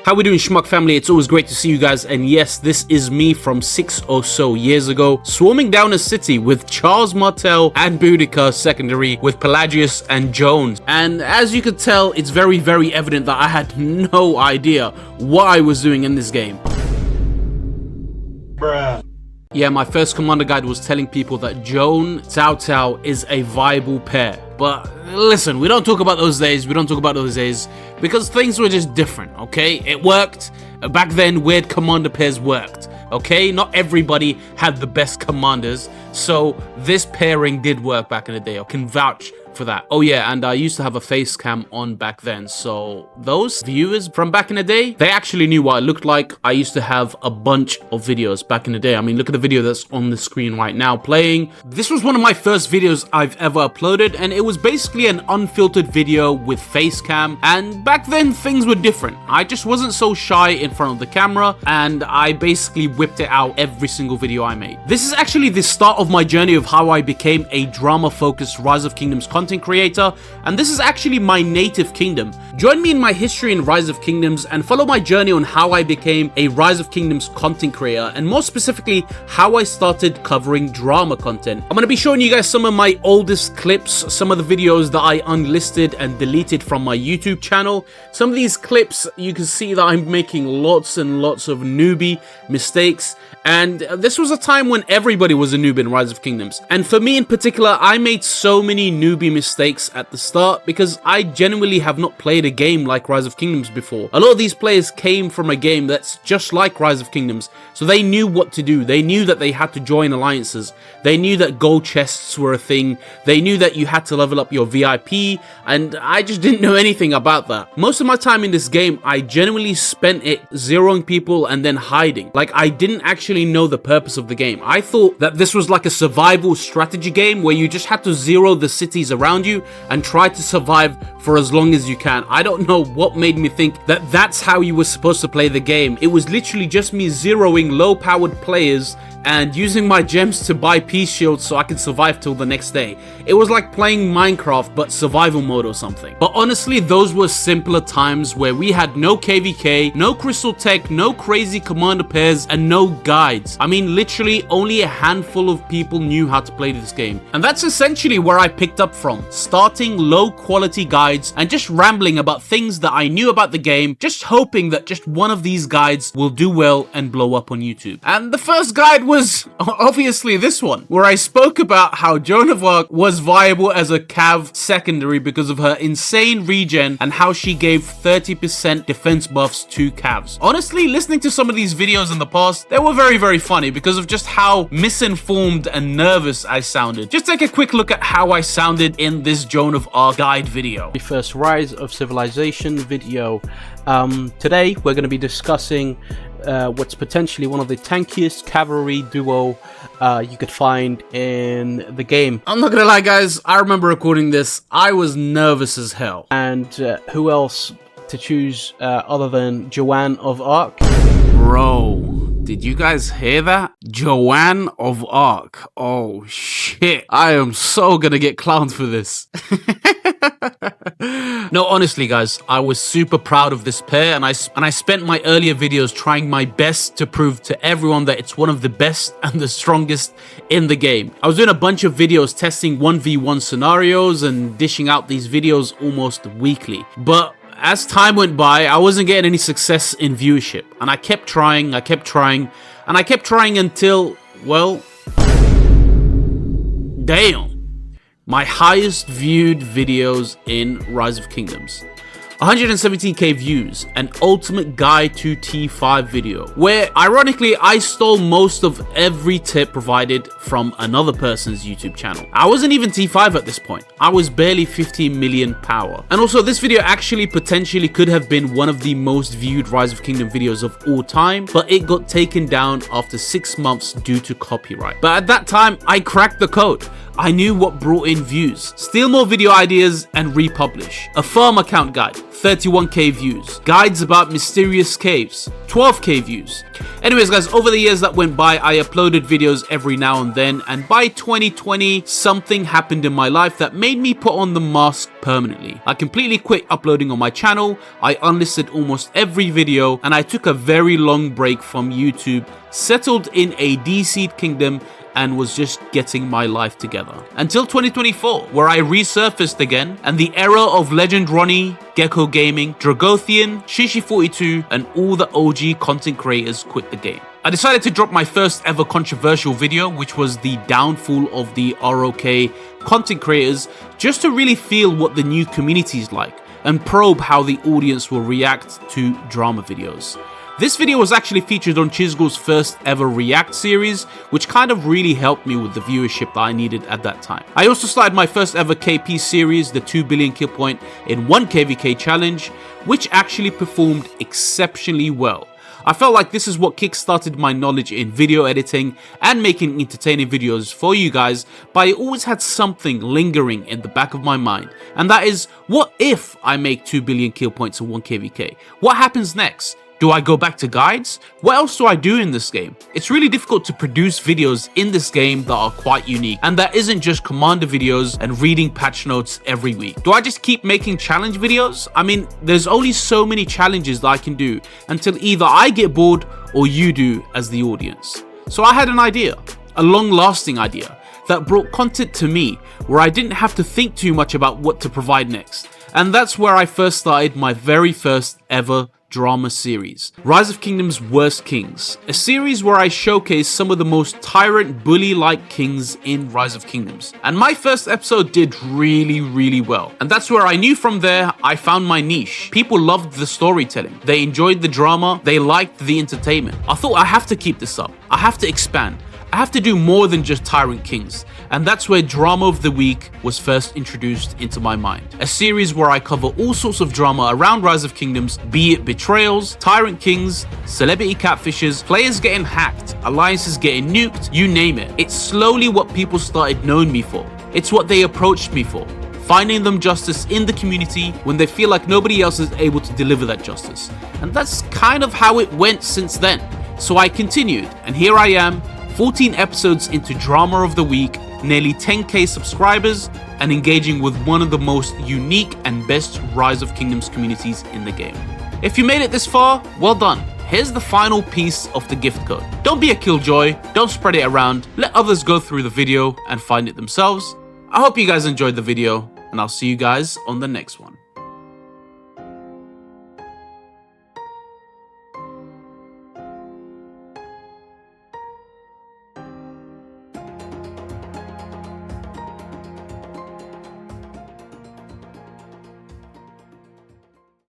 How we doing, Schmuck family? It's always great to see you guys, and yes, this is me from 6 or so years ago, swarming down a city with Charles Martel and Boudica secondary, with Pelagius and Jones. And as you could tell, it's very, very evident that I had no idea what I was doing in this game. Bruh. Yeah, my first commander guide was telling people that Joan Cao Cao is a viable pair. But listen, we don't talk about those days, because things were just different, okay? It worked. Back then, weird commander pairs worked, okay? Not everybody had the best commanders, so this pairing did work back in the day. I can vouch for that. Oh yeah, and I used to have a face cam on back then, so those viewers from back in the day, they actually knew what I looked like. I used to have a bunch of videos back in the day. I mean, look at the video that's on the screen right now playing. This was one of my first videos I've ever uploaded, and it was basically an unfiltered video with face cam. And back then things were different. I just wasn't so shy in front of the camera, and I basically whipped it out every single video I made. This is actually the start of my journey of how I became a drama focused Rise of Kingdoms content creator, and this is actually my native kingdom. Join me in my history in Rise of Kingdoms and follow my journey on how I became a Rise of Kingdoms content creator, and more specifically how I started covering drama content. I'm going to be showing you guys some of my oldest clips, some of the videos that I unlisted and deleted from my YouTube channel. Some of these clips, you can see that I'm making lots and lots of newbie mistakes. And this was a time when everybody was a noob in Rise of Kingdoms. And for me in particular, I made so many newbie mistakes at the start because I genuinely have not played a game like Rise of Kingdoms before. A lot of these players came from a game that's just like Rise of Kingdoms, so they knew what to do. They knew that they had to join alliances. They knew that gold chests were a thing. They knew that you had to level up your VIP, and I just didn't know anything about that. Most of my time in this game, I genuinely spent it zeroing people and then hiding. Like, I didn't actually know the purpose of the game. I thought that this was like a survival strategy game where you just had to zero the cities around you and try to survive for as long as you can. I don't know what made me think that that's how you were supposed to play the game. It was literally just me zeroing low-powered players and using my gems to buy peace shields so I could survive till the next day. It was like playing Minecraft but survival mode or something. But honestly, those were simpler times where we had no KVK, no crystal tech, no crazy commander pairs, and no guides. I mean, literally only a handful of people knew how to play this game. And that's essentially where I picked up from, starting low quality guides and just rambling about things that I knew about the game, just hoping that just one of these guides will do well and blow up on YouTube. And the first guide was obviously this one, where I spoke about how Joan of Arc was viable as a Cav secondary because of her insane regen and how she gave 30% defense buffs to Cavs. Honestly, listening to some of these videos in the past, they were very, very funny because of just how misinformed and nervous I sounded. Just take a quick look at how I sounded in this Joan of Arc guide video. The first Rise of Civilization video. Today we're going to be discussing what's potentially one of the tankiest cavalry duo you could find in the game. I'm not gonna lie, guys, I remember recording this, I was nervous as hell. And who else to choose other than Joan of Arc? Bro, did you guys hear that? Joan of Arc. Oh shit, I am so gonna get clowned for this. No, honestly guys, I was super proud of this pair, and I spent my earlier videos trying my best to prove to everyone that it's one of the best and the strongest in the game. I was doing a bunch of videos testing 1v1 scenarios and dishing out these videos almost weekly. But as time went by, I wasn't getting any success in viewership, and I kept trying, until, well, damn. My highest viewed videos in Rise of Kingdoms. 117k views, an ultimate guide to T5 video, where ironically I stole most of every tip provided from another person's YouTube channel. I wasn't even T5 at this point. I was barely 15 million power. And also, this video actually potentially could have been one of the most viewed Rise of Kingdom videos of all time, but it got taken down after 6 months due to copyright. But at that time, I cracked the code. I knew what brought in views. Steal more video ideas and republish. A farm account guide, 31k views. Guides about mysterious caves, 12k views. Anyways guys, over the years that went by, I uploaded videos every now and then, and by 2020, something happened in my life that made me put on the mask permanently. I completely quit uploading on my channel, I unlisted almost every video, and I took a very long break from YouTube, settled in a DC'd kingdom, and was just getting my life together. Until 2024, where I resurfaced again, and the era of Legend Ronnie, Gecko Gaming, Dragothian, Shishi42, and all the OG content creators quit the game. I decided to drop my first ever controversial video, which was the downfall of the ROK content creators, just to really feel what the new community is like, and probe how the audience will react to drama videos. This video was actually featured on Chisgo's first ever React series, which kind of really helped me with the viewership that I needed at that time. I also started my first ever KP series, the 2 billion kill point in 1 KVK challenge, which actually performed exceptionally well. I felt like this is what kickstarted my knowledge in video editing and making entertaining videos for you guys, but I always had something lingering in the back of my mind, and that is, what if I make 2 billion kill points in 1 KVK? What happens next? Do I go back to guides? What else do I do in this game? It's really difficult to produce videos in this game that are quite unique, and that isn't just commander videos and reading patch notes every week. Do I just keep making challenge videos? I mean, there's only so many challenges that I can do until either I get bored or you do as the audience. So I had an idea, a long-lasting idea, that brought content to me where I didn't have to think too much about what to provide next. And that's where I first started my very first ever drama series, Rise of Kingdoms Worst Kings, a series where I showcase some of the most tyrant bully-like kings in Rise of Kingdoms. And my first episode did really well, and that's where I knew from there I found my niche. People loved the storytelling, they enjoyed the drama, they liked the entertainment. I thought I have to keep this up, I have to expand, I have to do more than just Tyrant Kings, and that's where Drama of the Week was first introduced into my mind. A series where I cover all sorts of drama around Rise of Kingdoms, be it betrayals, Tyrant Kings, celebrity catfishes, players getting hacked, alliances getting nuked, you name it. It's slowly what people started knowing me for. It's what they approached me for. Finding them justice in the community when they feel like nobody else is able to deliver that justice. And that's kind of how it went since then. So I continued, and here I am, 14 episodes into Drama of the Week, nearly 10k subscribers, and engaging with one of the most unique and best Rise of Kingdoms communities in the game. If you made it this far, well done. Here's the final piece of the gift code. Don't be a killjoy, don't spread it around, let others go through the video and find it themselves. I hope you guys enjoyed the video, and I'll see you guys on the next one.